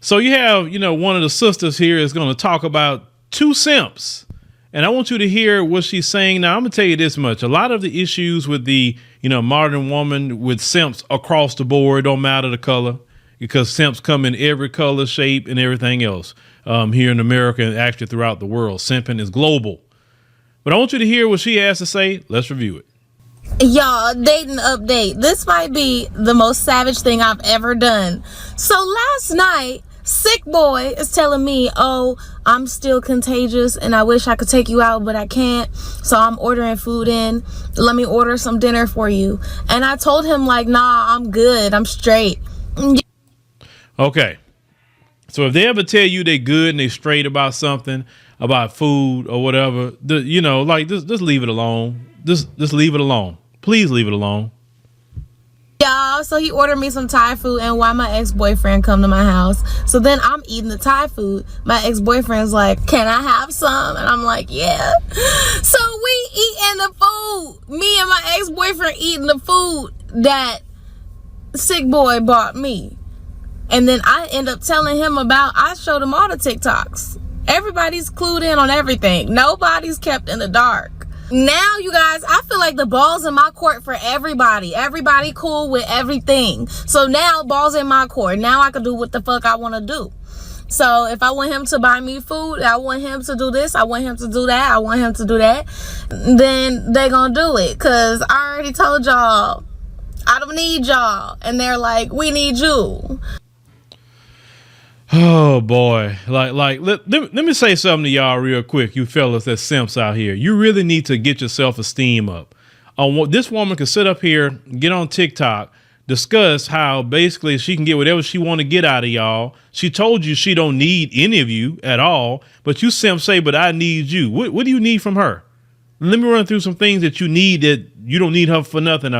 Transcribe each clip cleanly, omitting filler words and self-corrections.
So you have, one of the sisters here is going to talk about two simps. And I want you to hear what she's saying. Now, I'm going to tell you this much. A lot of the issues with the, modern woman with simps across the board, don't matter the color, because simps come in every color, shape, and everything else here in America and actually throughout the world. Simping is global. But I want you to hear what she has to say. Let's review it. Y'all, dating update. This might be the most savage thing I've ever done. So last night, Sick Boy is telling me, oh, I'm still contagious and I wish I could take you out, but I can't. So I'm ordering food in. Let me order some dinner for you. And I told him, like, nah, I'm good. I'm straight. Okay. So if they ever tell you they good and they straight about something, about food or whatever, just leave it alone. Just leave it alone. Please leave it alone. Y'all, so he ordered me some Thai food, and why my ex-boyfriend come to my house. So then I'm eating the Thai food. My ex-boyfriend's like, can I have some? And I'm like, yeah. So we eating the food. Me and my ex-boyfriend eating the food that Sick Boy bought me. And then I end up telling him I showed him all the TikToks. Everybody's clued in on everything. Nobody's kept in the dark. Now, you guys, I feel like the ball's in my court for everybody. Everybody cool with everything. So now, ball's in my court. Now I can do what the fuck I want to do. So if I want him to buy me food, I want him to do this, I want him to do that, I want him to do that, then they gonna do it. Because I already told y'all, I don't need y'all. And they're like, we need you. Oh boy. Let me say something to y'all real quick. You fellas that simps out here, you really need to get your self-esteem up. This woman can sit up here, get on TikTok, discuss how basically she can get whatever she want to get out of y'all. She told you she don't need any of you at all, but you simps say, but I need you. What do you need from her? Let me run through some things that you need that you don't need her for nothing.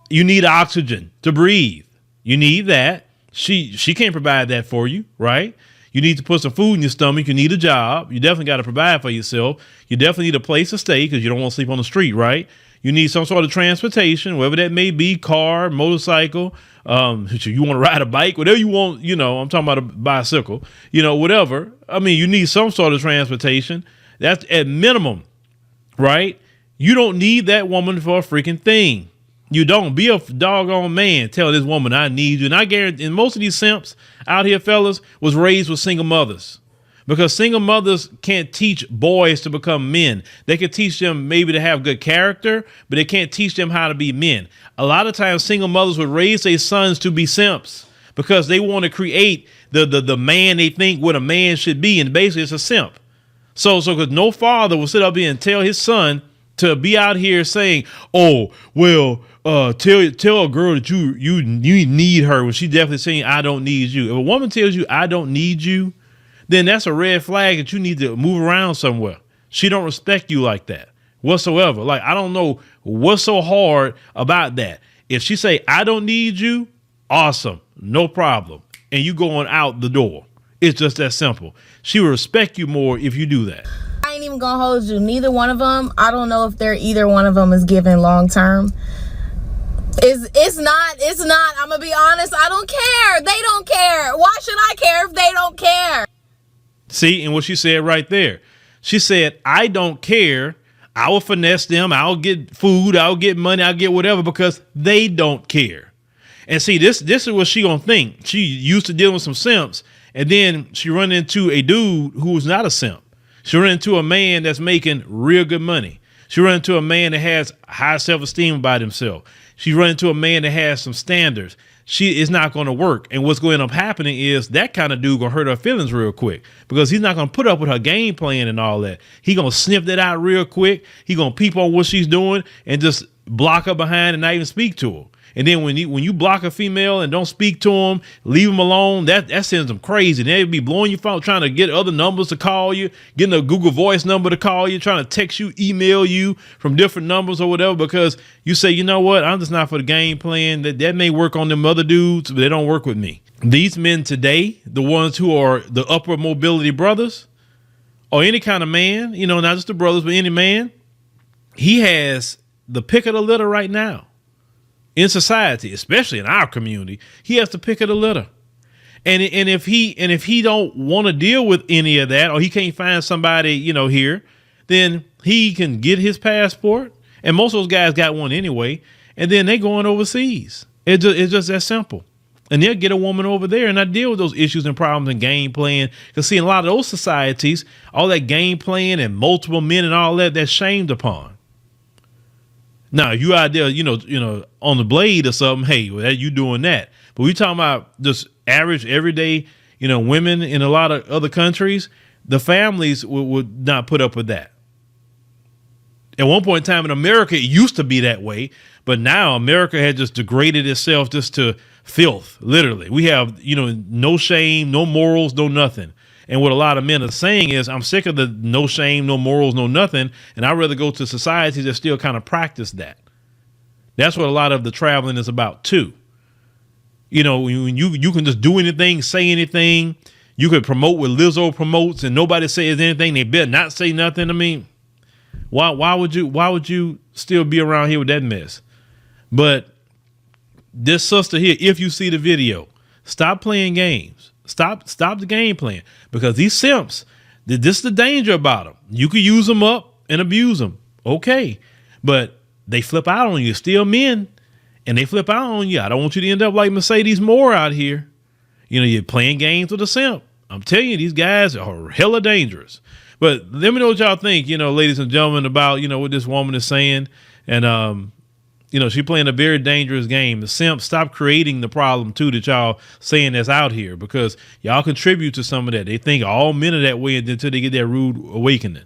You need oxygen to breathe. You need that. She can't provide that for you, right? You need to put some food in your stomach. You need a job. You definitely got to provide for yourself. You definitely need a place to stay because you don't want to sleep on the street, right? You need some sort of transportation, whatever that may be, car, motorcycle. You want to ride a bike, whatever you want, I'm talking about a bicycle, whatever. I mean, you need some sort of transportation. That's at minimum, right? You don't need that woman for a freaking thing. You don't. Be a doggone man. Tell this woman I need you. And I guarantee, and most of these simps out here, fellas, was raised with single mothers, because single mothers can't teach boys to become men. They can teach them maybe to have good character, but they can't teach them how to be men. A lot of times single mothers would raise their sons to be simps because they want to create the man they think what a man should be. And basically it's a simp. So because no father will sit up here and tell his son to be out here saying, oh, well, tell a girl that you need her when she definitely saying, I don't need you. If a woman tells you I don't need you, then that's a red flag that you need to move around somewhere. She don't respect you like that whatsoever. Like, I don't know what's so hard about that. If she say, I don't need you, awesome, no problem. And you going out the door. It's just that simple. She will respect you more if you do that. I ain't even gonna hold you. Neither one of them, I don't know if either one of them is given long term. It's not. I'm gonna be honest. I don't care. They don't care. Why should I care if they don't care? See, and what she said right there, she said, I don't care. I will finesse them. I'll get food. I'll get money. I'll get whatever because they don't care. And see, this is what she gonna think. She used to dealing with some simps, and then she run into a dude who was not a simp. She run into a man that's making real good money. She run into a man that has high self-esteem about himself. She run into a man that has some standards. She is not going to work. And what's going to end up happening is that kind of dude going to hurt her feelings real quick, because he's not going to put up with her game plan and all that. He going to sniff that out real quick. He going to peep on what she's doing and just block her behind and not even speak to her. And then when you block a female and don't speak to them, leave them alone, that sends them crazy. They'll be blowing your phone, trying to get other numbers to call you, getting a Google Voice number to call you, trying to text you, email you from different numbers or whatever, because you say, you know what, I'm just not for the game plan. That may work on them other dudes, but they don't work with me. These men today, the ones who are the upward mobility brothers, or any kind of man, not just the brothers, but any man, he has the pick of the litter right now. In society, especially in our community, he has to pick of the litter. And if he don't want to deal with any of that, or he can't find somebody, here, then he can get his passport. And most of those guys got one anyway. And then they going overseas. It's just that simple. And they'll get a woman over there and not deal with those issues and problems and game playing. Because see, in a lot of those societies, all that game playing and multiple men and all that, that's shamed upon. Now, you out there, on the blade or something, hey, well, you doing that. But we talking about just average, everyday, women in a lot of other countries, the families would not put up with that. At one point in time in America, it used to be that way. But now America had just degraded itself just to filth, literally. We have, no shame, no morals, no nothing. And what a lot of men are saying is, I'm sick of the no shame, no morals, no nothing. And I'd rather go to societies that still kind of practice that. That's what a lot of the traveling is about, too. When you can just do anything, say anything. You could promote what Lizzo promotes and nobody says anything. They better not say nothing. I mean, why would you still be around here with that mess? But this sister here, if you see the video, stop playing games. Stop the game playing, because these simps, this is the danger about them. You could use them up and abuse them. Okay. But they flip out on you. Still men. And they flip out on you. I don't want you to end up like Mercedes Moore out here. You're playing games with a simp. I'm telling you, these guys are hella dangerous. But let me know what y'all think, ladies and gentlemen, about, what this woman is saying. And, she's playing a very dangerous game. The simps, stop creating the problem, too, that y'all saying that's out here, because y'all contribute to some of that. They think all men are that way until they get that rude awakening.